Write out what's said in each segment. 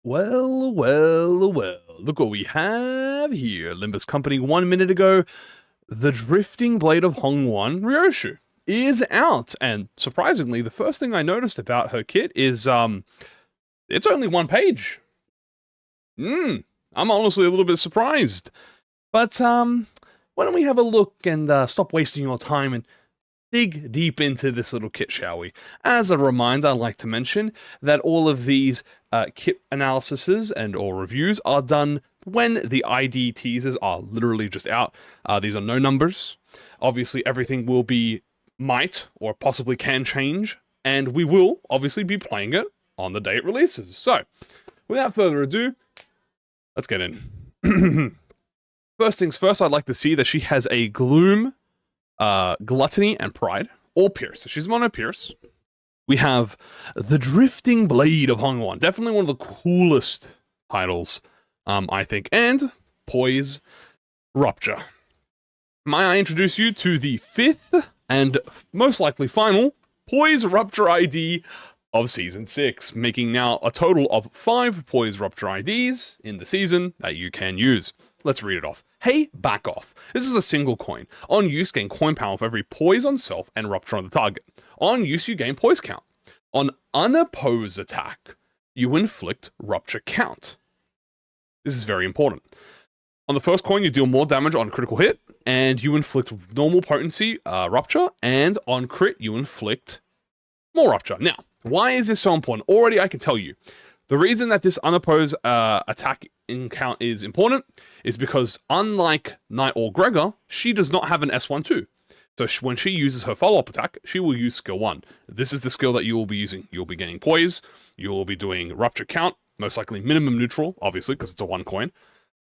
Well. Look what we have here. Limbus Company 1 minute ago. The Drifting Blade of Hongyuan Ryoshu is out. And surprisingly, the first thing I noticed about her kit is, it's only one page. I'm honestly a little bit surprised. But, why don't we have a look and stop wasting your time and dig deep into this little kit, shall we? As a reminder, I'd like to mention that all of these kit analyses and or reviews are done when the ID teasers are literally just out. These are no numbers. Obviously, everything will be might or possibly can change, and we will obviously be playing it on the day it releases. So, without further ado, let's get in. First things first, I'd like to see that she has a Gloom, Gluttony, and Pride, all Pierce. So she's mono Pierce. We have the Drifting Blade of Hongyuan, definitely one of the coolest titles, I think, and Poise Rupture. May I introduce you to the fifth and most likely final Poise Rupture ID of Season 6, making now a total of 5 Poise Rupture IDs in the season that you can use. Let's read it off. Hey, back off. This is a single coin. On use, gain coin power for every poise on self and rupture on the target. On use, you gain poise count. On unopposed attack, you inflict rupture count. This is very important. On the first coin, you deal more damage on critical hit, and you inflict normal potency rupture, and on crit, you inflict more rupture. Now, why is this so important? Already, I can tell you. The reason that this unopposed attack in count is important is because, unlike Knight or Gregor, she does not have an S1-2. So when she uses her follow-up attack, she will use skill 1. This is the skill that you will be using. You'll be getting poise, you will be doing rupture count, most likely minimum neutral, obviously, because it's a 1 coin,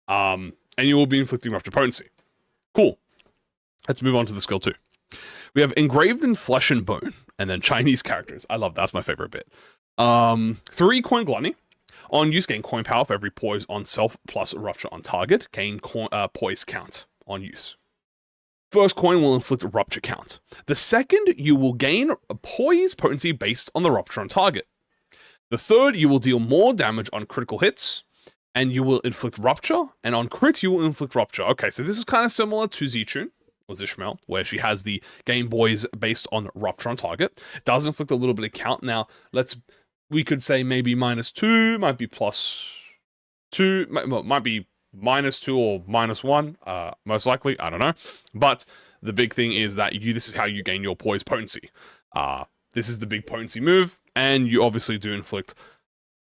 and you will be inflicting rupture potency. Cool. Let's move on to the skill 2. We have Engraved in Flesh and Bone, and then Chinese characters. I love that. That's my favorite bit. 3 coin Gluttony. On use, gain coin power for every poise on self plus rupture on target. Gain poise count on use. First coin will inflict rupture count. The second, you will gain a poise potency based on the rupture on target. The third, you will deal more damage on critical hits, and you will inflict rupture, and on crit, you will inflict rupture. Okay, so this is kind of similar to Zichun, or Zishmael, where she has the gain poise based on rupture on target. Does inflict a little bit of count. Now, we could say maybe -2, might be +2, might be -2 or -1, most likely, I don't know. But the big thing is that this is how you gain your poise potency. This is the big potency move, and you obviously do inflict,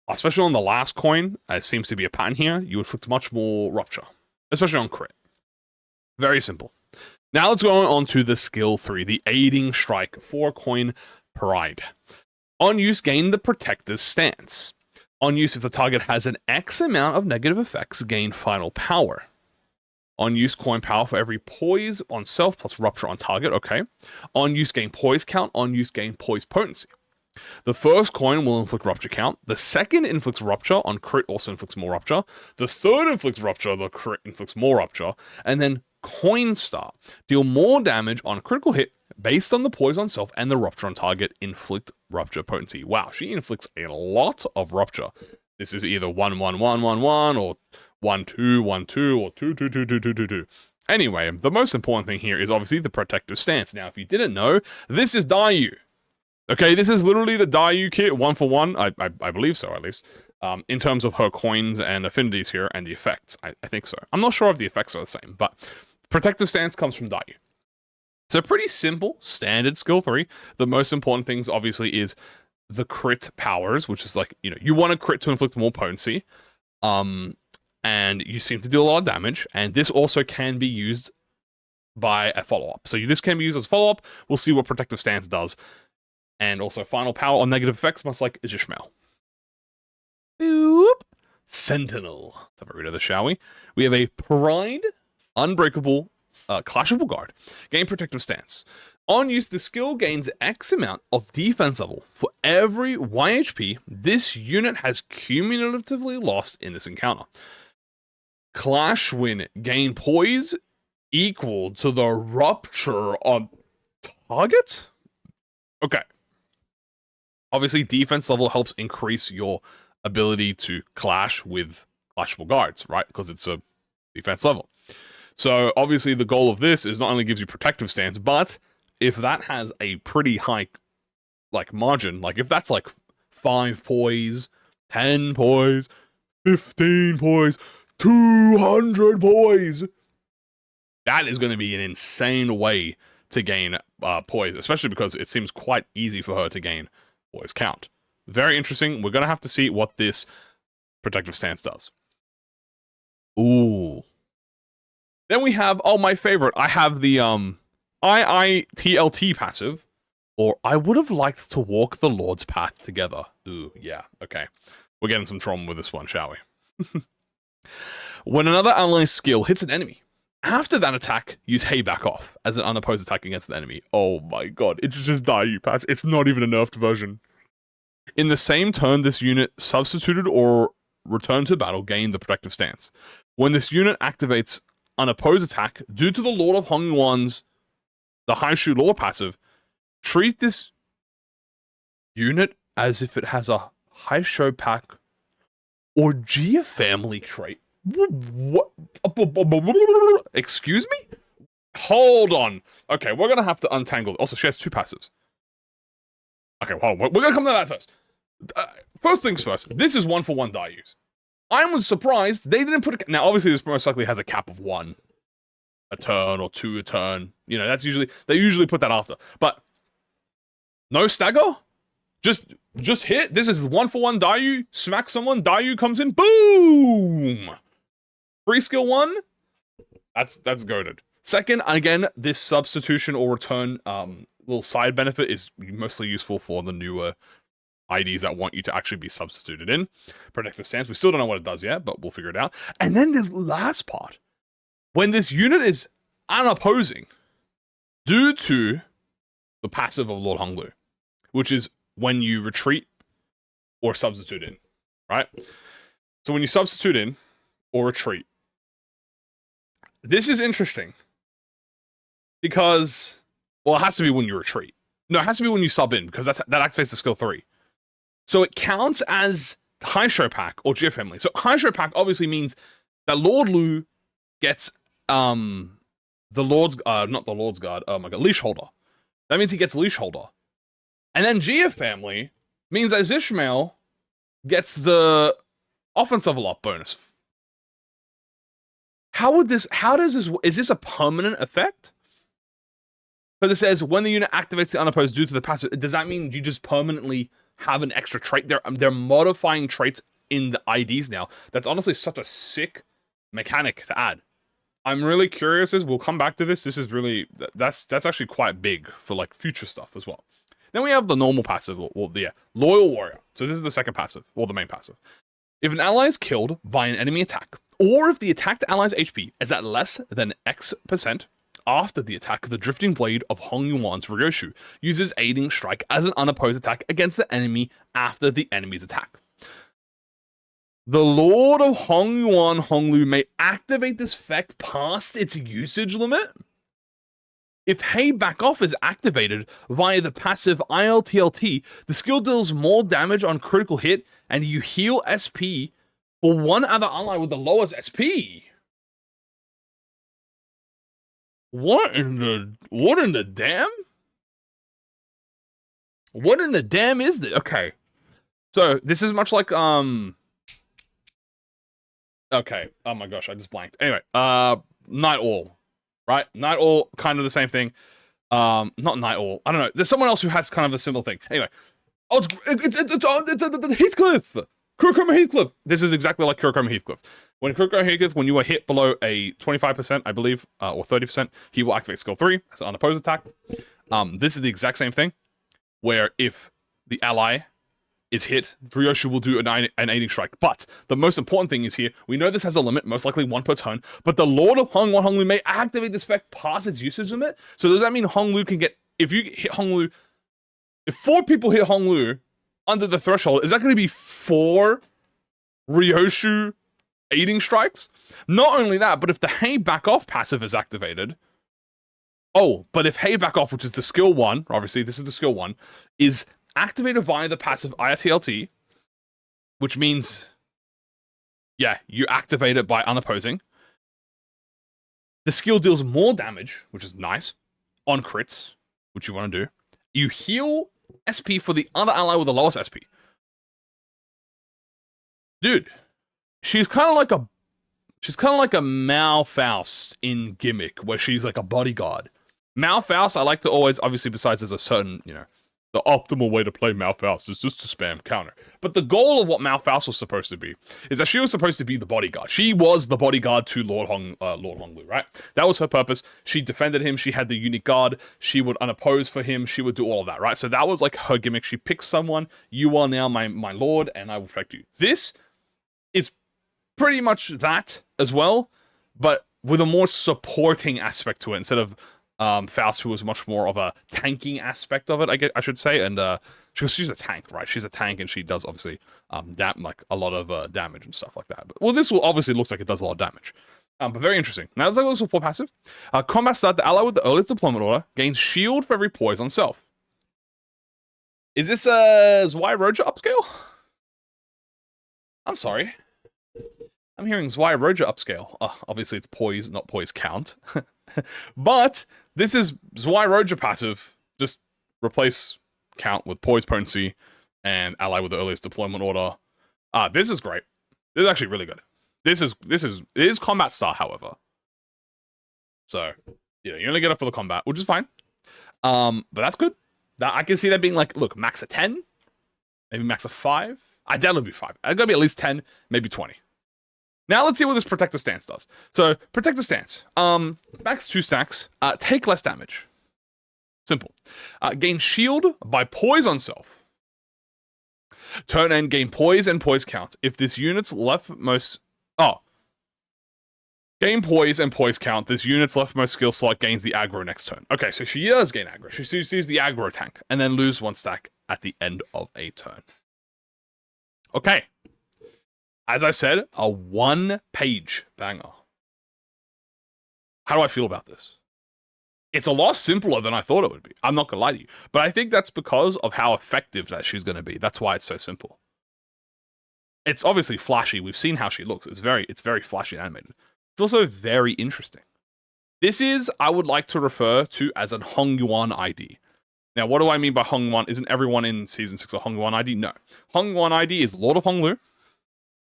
especially on the last coin, it seems to be a pattern here, you inflict much more rupture, especially on crit. Very simple. Now let's go on to the skill 3, the Aiding Strike, 4 coin Pride. On use, gain the Protector's Stance. On use, if the target has an X amount of negative effects, gain Final Power. On use, coin power for every poise on self plus rupture on target, okay. On use, gain poise count. On use, gain poise potency. The first coin will inflict rupture count. The second inflicts rupture. On crit, also inflicts more rupture. The third inflicts rupture. The crit inflicts more rupture. And then Coin Star. Deal more damage on critical hit based on the poise on self and the rupture on target. Inflict rupture potency. Wow, she inflicts a lot of rupture. This is either 1-1-1-1-1 or 1-2-1-2 or 2-2-2-2-2-2-2. Anyway, the most important thing here is obviously the Protective Stance. Now, if you didn't know, this is Daiyu. Okay, this is literally the Daiyu kit, 1-for-1. I believe so, at least. In terms of her coins and affinities here and the effects. I think so. I'm not sure if the effects are the same, but Protective Stance comes from Daiyu. So pretty simple, standard skill 3. The most important things, obviously, is the crit powers, which is like, you want a crit to inflict more potency. And you seem to do a lot of damage. And this also can be used by a follow-up. So this can be used as follow-up. We'll see what Protective Stance does. And also final power on negative effects, much like Ishmael. Boop. Sentinel. Let's have a read of this, shall we? We have a Pride, Unbreakable, Clashable Guard. Gain Protective Stance. On use, the skill gains X amount of defense level. For every YHP this unit has cumulatively lost in this encounter. Clash win. Gain poise equal to the rupture on target? Okay. Obviously, defense level helps increase your ability to clash with clashable guards, right? Because it's a defense level. So obviously the goal of this is not only gives you protective stance, but if that has a pretty high like margin, like if that's like 5 poise, 10 poise, 15 poise, 200 poise, that is going to be an insane way to gain poise, especially because it seems quite easy for her to gain poise count. Very interesting. We're going to have to see what this protective stance does. Ooh. Then we have, oh, my favorite. I have the IITLT passive, or I would have liked to walk the Lord's path together. Ooh, yeah, okay. We're getting some trauma with this one, shall we? When another ally's skill hits an enemy, after that attack, use Hey Back Off as an unopposed attack against the enemy. Oh my god, it's just Daiyu pass. It's not even a nerfed version. In the same turn, this unit substituted or returned to battle gained the protective stance. When this unit activates unopposed attack, due to the Lord of Hongyuan's the Ryoshu lore passive, treat this unit as if it has a Ryoshu pack or Gia family trait. What? Excuse me? Hold on. Okay, we're gonna have to untangle. Also, she has 2 passives. Okay, hold on. We're gonna come to that first. First things first. This is 1-for-1 Daiyus. I was surprised they didn't put a... Now, obviously, this most likely has a cap of 1 a turn or 2 a turn. You know, that's usually... They usually put that after. But no stagger? Just hit. This is 1-for-1 Daiyu. Smack someone. Daiyu comes in. Boom! Free skill 1. That's goated. Second, again, this substitution or return little side benefit is mostly useful for the newer IDs that want you to actually be substituted in. Protective stance. We still don't know what it does yet, but we'll figure it out. And then this last part. When this unit is unopposing due to the passive of Lord Honglu, which is when you retreat or substitute in, right? So when you substitute in or retreat, this is interesting because, well, it has to be when you retreat. No, it has to be when you sub in because that activates the skill 3. So it counts as Ryoshu pack or Gia family. So Ryoshu pack obviously means that Lord Lu gets the Lord's not the Lord's guard. Oh my god, leash holder. That means he gets leash holder. And then Gia family means that Ishmael gets the offense level up bonus. Is this a permanent effect? Because it says when the unit activates the unopposed due to the passive, does that mean you just permanently have an extra trait? They're modifying traits in the IDs now. That's honestly such a sick mechanic to add. I'm really curious we'll come back to this. This is really, that's actually quite big for like future stuff as well. Then we have the normal passive, or the Loyal Warrior. So this is the second passive, or the main passive. If an ally is killed by an enemy attack, or if the attacked ally's HP is at less than X% after the attack, the Drifting Blade of Hongyuan's Ryoshu uses Aiding Strike as an unopposed attack against the enemy after the enemy's attack. The Lord of Hongyuan Honglu may activate this effect past its usage limit. If Hey Back Off is activated via the passive ILTLT, the skill deals more damage on critical hit, and you heal SP for one other ally with the lowest SP. What in the damn? What in the damn is this? Okay. So this is much like okay. Oh my gosh, I just blanked. Anyway, Night Owl. Right? Night Owl, kind of the same thing. Not Night Owl. I don't know. There's someone else who has kind of a similar thing. Anyway. Oh, it's Heathcliff! Kurokoma Heathcliff! This is exactly like Kurokoma Heathcliff. When Kurokoma Heathcliff, when you are hit below a 25%, I believe, or 30%, he will activate skill 3 as an unopposed attack. This is the exact same thing, where if the ally is hit, Ryoshu will do an aiding strike. But the most important thing is here, we know this has a limit, most likely 1 per turn, but the Lord of Hongyuan Honglu may activate this effect past its usage limit. So does that mean Honglu can get, if you hit Honglu, if 4 people hit Honglu under the threshold, is that going to be 4 Ryoshu aiding strikes? Not only that, but if the Hey Back Off passive is activated, but if Hey Back Off, which is the skill 1, obviously this is the skill 1, is activated via the passive ITLT, which means, yeah, you activate it by unopposing. The skill deals more damage, which is nice, on crits, which you want to do. You heal SP for the other ally with the lowest SP. Dude, she's kind of like a Malfaust in gimmick, where she's like a bodyguard. Malfaust, I like to always, obviously, besides there's a certain, the optimal way to play Malfaust is just to spam counter. But the goal of what Malfaust was supposed to be is that she was supposed to be the bodyguard. She was the bodyguard to Lord Honglu, right? That was her purpose. She defended him. She had the unique guard. She would unoppose for him. She would do all of that, right? So that was like her gimmick. She picks someone. You are now my lord, and I will protect you. This is pretty much that as well, but with a more supporting aspect to it instead of Faust, who was much more of a tanking aspect of it, I should say, and she's a tank, right? She's a tank, and she does obviously like a lot of damage and stuff like that. But well, this will obviously looks like it does a lot of damage, but very interesting. Now there's like a little support passive. Combat start: the ally with the earliest deployment order gains shield for every poise on self. Is this a Zwei Roger upscale? I'm sorry. I'm hearing Zwei Roger upscale. Obviously, it's poise, not poise count. But this is Zwei Roger passive. Just replace count with poise potency and ally with the earliest deployment order. This is great. This is actually really good. It is combat style, however. So, you only get up for the combat, which is fine. But that's good. I can see that being like, look, max of 10, maybe max of 5. I doubt it'll be 5. It's gonna be at least 10, maybe 20. Now let's see what this Protector Stance does. So, Protector Stance. Max 2 stacks. Take less damage. Simple. Gain shield by poise on self. Turn end, gain poise and poise count. If this unit's leftmost... Gain poise and poise count. This unit's leftmost skill slot gains the aggro next turn. Okay, so she does gain aggro. She sees the aggro tank. And then lose 1 stack at the end of a turn. Okay. As I said, a 1-page banger. How do I feel about this? It's a lot simpler than I thought it would be. I'm not gonna lie to you. But I think that's because of how effective that she's gonna be. That's why it's so simple. It's obviously flashy. We've seen how she looks. It's very flashy and animated. It's also very interesting. This is, I would like to refer to as an Hongyuan ID. Now, what do I mean by Hongyuan? Isn't everyone in Season 6 a Hongyuan ID? No. Hongyuan ID is Lord of Honglu.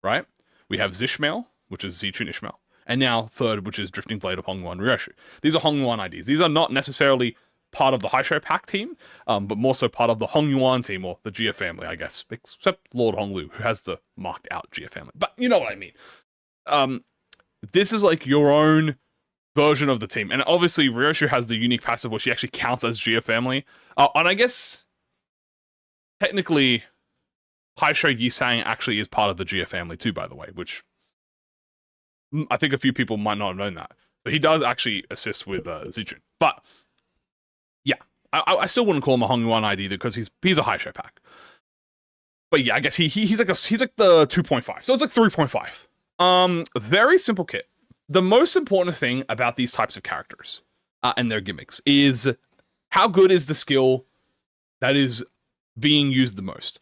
Right? We have Zishmael, which is Zichun Ishmael. And now third, which is Drifting Blade of Hongyuan Ryoshu. These are Hongyuan IDs. These are not necessarily part of the Haisho Pack team, but more so part of the Hongyuan team, or the Jia family, I guess. Except Lord Honglu, who has the marked out Jia family. But you know what I mean. This is like your own version of the team. And obviously, Ryoshu has the unique passive where she actually counts as Jia family. And I guess, technically... Haisho Yisang actually is part of the Jia family too, by the way, which I think a few people might not have known that. So he does actually assist with Zichun. But, yeah, I still wouldn't call him a Hongyuan ID because he's a Haisho pack. But yeah, I guess he's like the 2.5. So it's like 3.5. Very simple kit. The most important thing about these types of characters and their gimmicks is how good is the skill that is being used the most.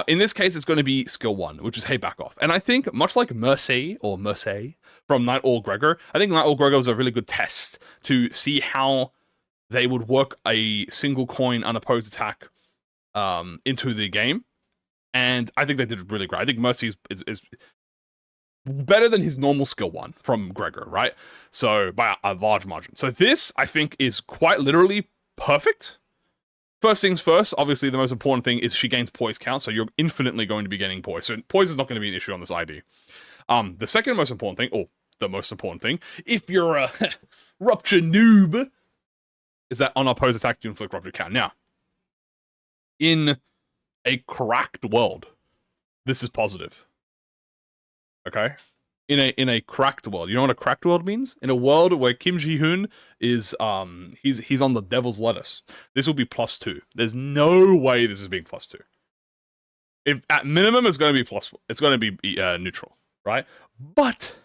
In this case, it's going to be skill 1, which is Hey Back Off. And I think, much like Mercy from Night Owl Gregor, I think Night Owl Gregor was a really good test to see how they would work a single coin unopposed attack into the game. And I think they did really great. I think Mercy is better than his normal skill 1 from Gregor, right? So, by a large margin. So this, I think, is quite literally perfect. First things first, obviously the most important thing is she gains poise count, so you're infinitely going to be getting poise. So poise is not going to be an issue on this ID. The second most important thing, or the most important thing, if you're a Rupture noob, is that on opposed attack you inflict Rupture count. Now, in a cracked world, this is positive. Okay? In a cracked world. You know what a cracked world means? In a world where Kim Ji-hoon is he's on the devil's lettuce. This will be +2. There's no way this is being +2. If at minimum it's going to be it's going to be neutral, right? But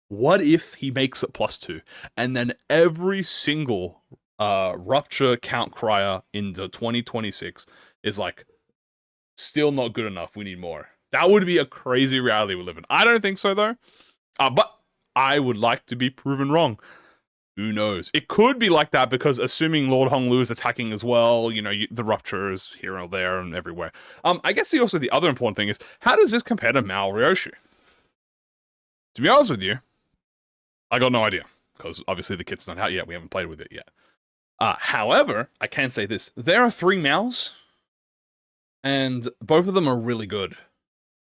what if he makes it +2 and then every single rupture count crier in the 2026 is like still not good enough, we need more. That would be a crazy reality we live in. I don't think so, though. But I would like to be proven wrong. Who knows? It could be like that because assuming Lord Honglu is attacking as well, you know, the rupture is here and there and everywhere. I guess the other important thing is, how does this compare to Mao Ryoshu? To be honest with you, I got no idea. Because obviously the kit's not out yet. We haven't played with it yet. However, I can say this. There are 3 Maos. And both of them are really good.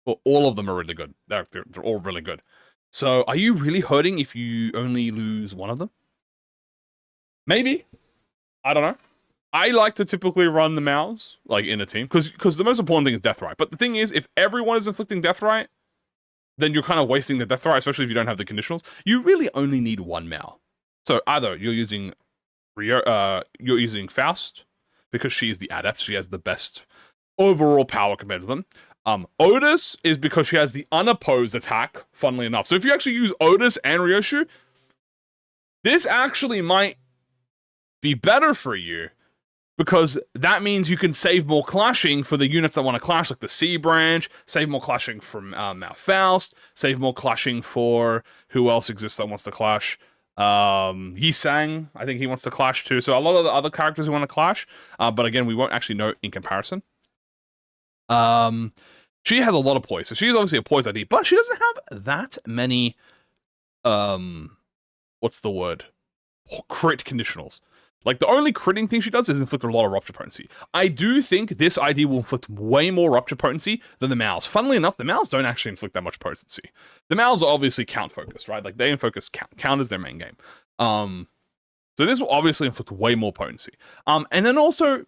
Well, all of them are really good. They're all really good. So, are you really hurting if you only lose one of them? Maybe. I don't know. I like to typically run the Maos, like, in a team. Because the most important thing is Death Right. But the thing is, if everyone is inflicting Death Right, then you're kind of wasting the Death Right, especially if you don't have the conditionals. You really only need 1 Mao. So, either you're using Faust, because she's the adept. She has the best overall power compared to them. Otis is because she has the unopposed attack, funnily enough. So if you actually use Otis and Ryoshu, this actually might be better for you, because that means you can save more clashing for the units that want to clash, like the Sea Branch, save more clashing from Mao Faust, save more clashing for who else exists that wants to clash. Yi Sang, I think he wants to clash too. So a lot of the other characters who want to clash, but again, we won't actually know in comparison. She has a lot of poise, so she's obviously a poise ID, but she doesn't have that many, what's the word? Crit conditionals. Like, the only critting thing she does is inflict a lot of rupture potency. I do think this ID will inflict way more rupture potency than the Maos. Funnily enough, the Maos don't actually inflict that much potency. The Maos are obviously count-focused, right? Like, they focus count is their main game. So this will obviously inflict way more potency. And then also,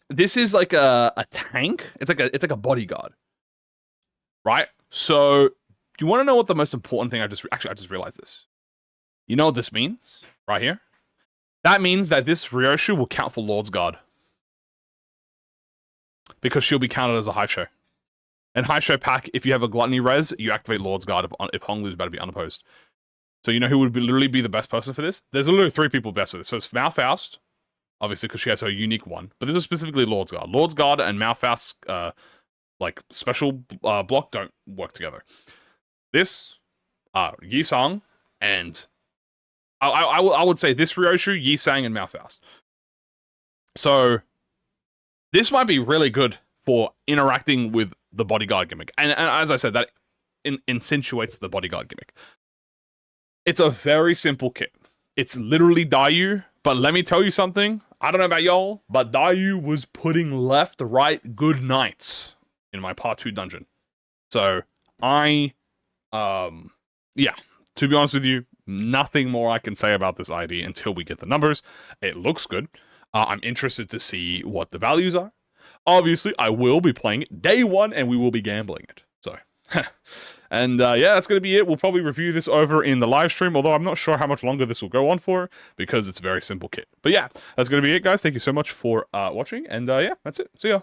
this is like a tank. It's like a bodyguard. Right? So, do you want to know what the most important thing I just realized this. You know what this means? Right here? That means that this Ryoshu will count for Lord's Guard. Because she'll be counted as a high show. And high show pack, if you have a gluttony res, you activate Lord's Guard if Honglu's about to be unopposed. So you know who would literally be the best person for this? There's literally 3 people best for this. So it's Mao Faust, obviously because she has her unique one. But this is specifically Lord's Guard. Lord's Guard and Mao Faust's like special block don't work together. This, Yi Sang, and I would say this Ryoshu, Yi Sang, and Mao Faust. So this might be really good for interacting with the bodyguard gimmick, and as I said, that insinuates the bodyguard gimmick. It's a very simple kit. It's literally Daiyu, but let me tell you something. I don't know about y'all, but Daiyu was putting left, right, good nights in my part 2 dungeon. So yeah, to be honest with you, nothing more I can say about this ID until we get the numbers. It looks good. I'm interested to see what the values are. Obviously, I will be playing it day 1, and we will be gambling it. So, and yeah, that's going to be it. We'll probably review this over in the live stream, although I'm not sure how much longer this will go on for, because it's a very simple kit. But yeah, that's going to be it, guys. Thank you so much for watching, and yeah, that's it. See ya.